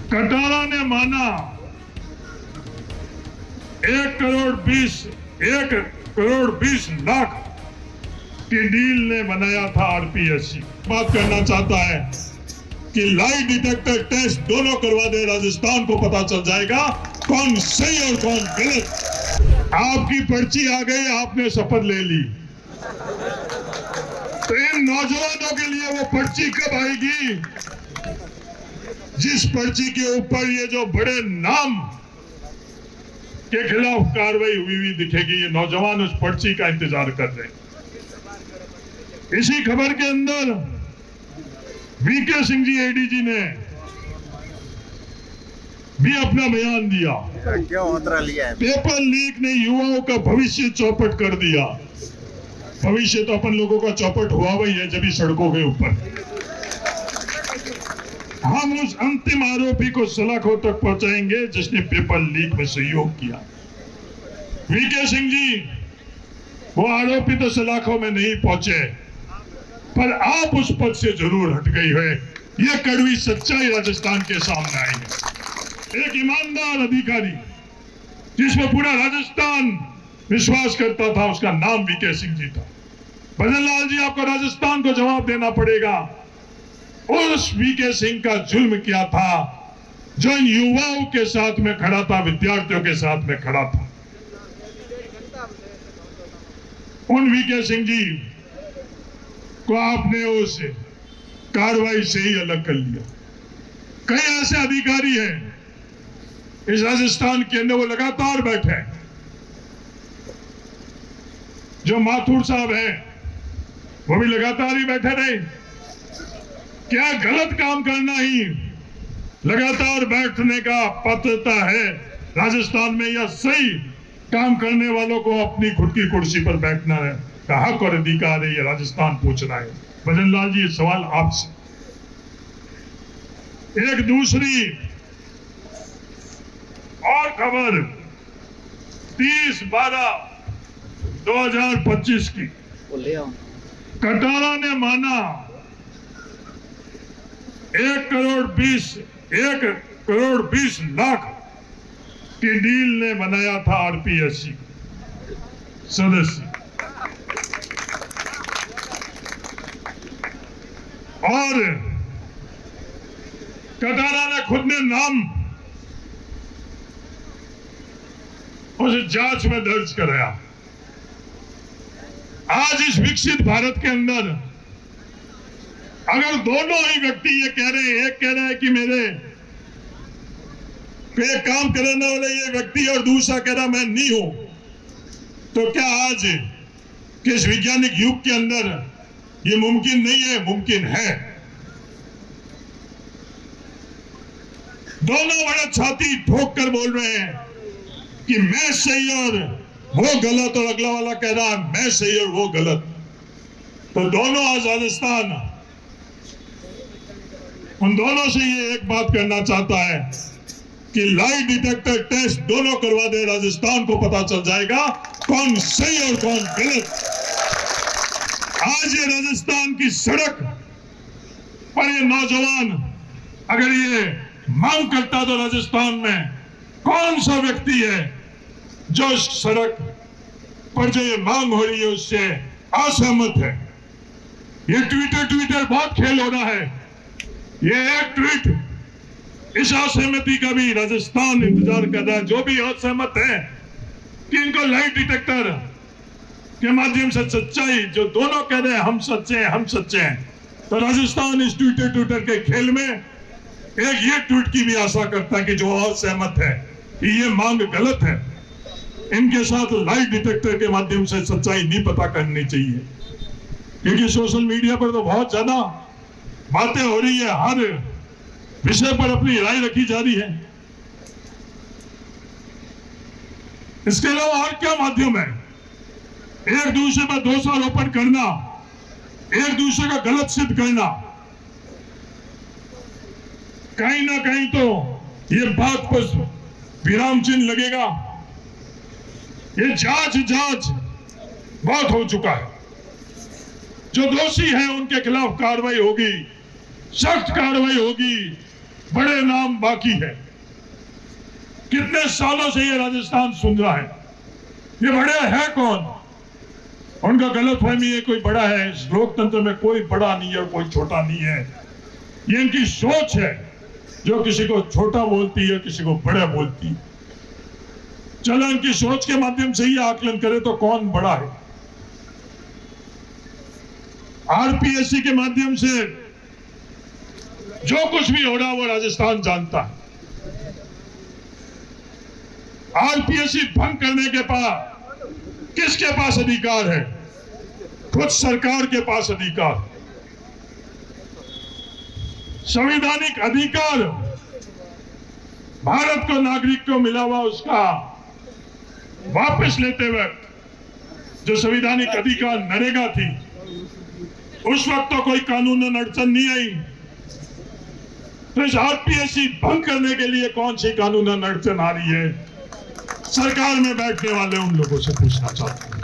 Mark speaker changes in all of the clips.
Speaker 1: कटारा ने माना 1,20,00,000 की डील ने बनाया था आरपीएससी। बात करना चाहता है कि लाई डिटेक्टर टेस्ट दोनों करवा दे, राजस्थान को पता चल जाएगा कौन सही और कौन गलत। आपकी पर्ची आ गई, आपने शपथ ले ली, तो इन नौजवानों के लिए वो पर्ची कब आएगी जिस पर्ची के ऊपर ये जो बड़े नाम के खिलाफ कार्रवाई हुई दिखेगी। ये नौजवान उस पर्ची का इंतजार कर रहे हैं। इसी खबर के अंदर वीके सिंह जी एडीजी ने भी अपना बयान दिया। पेपर लीक ने युवाओं का भविष्य चौपट कर दिया। भविष्य तो अपन लोगों का चौपट हुआ वही है जब सड़कों के ऊपर हम उस अंतिम आरोपी को सलाखों तक पहुंचाएंगे जिसने पेपर लीक में सहयोग किया। वीके सिंह जी, वो आरोपी तो सलाखों में नहीं पहुंचे, पर आप उस पद से जरूर हट गई है। यह कड़वी सच्चाई राजस्थान के सामने आई है। एक ईमानदार अधिकारी जिसमें पूरा राजस्थान विश्वास करता था, उसका नाम वीके सिंह जी था। भजन लाल जी, आपको राजस्थान को जवाब देना पड़ेगा। उस वीके सिंह का जुल्म क्या था जो इन युवाओं के साथ में खड़ा था, विद्यार्थियों के साथ में खड़ा था। उन वीके सिंह जी को आपने उस कार्रवाई से ही अलग कर लिया। कई ऐसे अधिकारी हैं इस राजस्थान के अंदर, वो लगातार बैठे हैं। जो माथुर साहब हैं वो भी लगातार ही बैठे रहे। क्या गलत काम करना ही लगातार बैठने का पात्रता है राजस्थान में, या सही काम करने वालों को अपनी खुद की कुर्सी पर बैठना का हक और अधिकार है? ये राजस्थान पूछ रहा है। भजन लाल जी, सवाल आपसे। एक दूसरी और खबर 30/12/2025 की। कटारा ने माना 1,20,00,000 की डील ने बनाया था आरपीएससी सदस्य, और कटारा ने खुद ने नाम उस जांच में दर्ज कराया। आज इस विकसित भारत के अंदर अगर दोनों ही व्यक्ति ये कह रहे हैं, एक कह रहा है कि मेरे पे काम कराने वाले ये व्यक्ति और दूसरा कह रहा मैं नहीं हूं, तो क्या आज के इस वैज्ञानिक युग के अंदर ये मुमकिन नहीं है? मुमकिन है। दोनों बड़ा छाती ठोक कर बोल रहे हैं कि मैं सही और वो गलत, और अगला वाला कह रहा है मैं सही और वो गलत। तो दोनों आज राजस्थान उन दोनों से ये एक बात करना चाहता है कि लाई डिटेक्टर टेस्ट दोनों करवा दे, राजस्थान को पता चल जाएगा कौन सही और कौन गलत। आज ये राजस्थान की सड़क पर ये नौजवान अगर ये मांग करता तो राजस्थान में कौन सा व्यक्ति है जो इस सड़क पर जो ये मांग हो रही है उससे असहमत है? ये ट्विटर बहुत खेल हो रहा है। ये एक ट्वीट इस असहमति का भी राजस्थान इंतजार कर रहा है। जो भी असहमत है कि इनको लाइट डिटेक्टर के माध्यम से सच्चाई, जो दोनों कह रहे हैं हम सच्चे हैं, हम सच्चे हैं, तो राजस्थान इस ट्विटर के खेल में एक ये ट्वीट की भी आशा करता है कि जो असहमत है कि ये मांग गलत है, इनके साथ लाइट डिटेक्टर के माध्यम से सच्चाई नहीं पता करनी चाहिए। क्योंकि सोशल मीडिया पर तो बहुत ज्यादा बातें हो रही है, हर विषय पर अपनी राय रखी जा रही है। इसके अलावा और क्या माध्यम है? एक दूसरे पर दोषारोपण करना, एक दूसरे का गलत सिद्ध करना। कहीं ना कहीं तो ये बात पर विराम चिन्ह लगेगा। ये जांच बहुत हो चुका है। जो दोषी हैं उनके खिलाफ कार्रवाई होगी, सख्त कार्रवाई होगी। बड़े नाम बाकी है। कितने सालों से ये राजस्थान सुन रहा है, ये बड़े है कौन? उनका गलतफहमी है कोई बड़ा है। इस लोकतंत्र में कोई बड़ा नहीं है और कोई छोटा नहीं है। ये इनकी सोच है जो किसी को छोटा बोलती है, किसी को बड़ा बोलती है। चलो इनकी सोच के माध्यम से ही आकलन करें तो कौन बड़ा है। आरपीएससी के माध्यम से जो कुछ भी हो रहा है वो राजस्थान जानता है। आरपीएससी भंग करने के बाद किसके पास अधिकार है? खुद सरकार के पास अधिकार। संवैधानिक अधिकार भारत को नागरिक को मिला हुआ उसका वापस लेते वक्त जो संवैधानिक अधिकार नरेगा थी, उस वक्त तो कोई कानूनन अड़चन नहीं आई। तो इस आरपीएससी भंग करने के लिए कौन सी कानूनन अड़चन आ रही है? सरकार में बैठने वाले उन लोगों से पूछना चाहते हैं।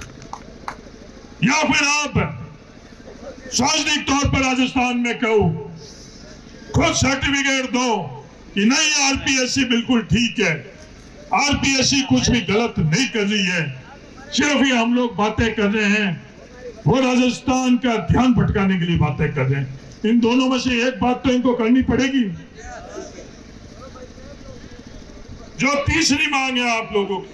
Speaker 1: या फिर आप सार्वजनिक तौर पर राजस्थान में कहो, खुद सर्टिफिकेट दो कि नहीं आरपीएससी बिल्कुल ठीक है, आरपीएससी कुछ भी गलत नहीं कर रही है, सिर्फ ये हम लोग बातें कर रहे हैं, वो राजस्थान का ध्यान भटकाने के लिए बातें कर रहे हैं। इन दोनों में से एक बात तो इनको करनी पड़ेगी। जो तीसरी मांग है आप लोगों की,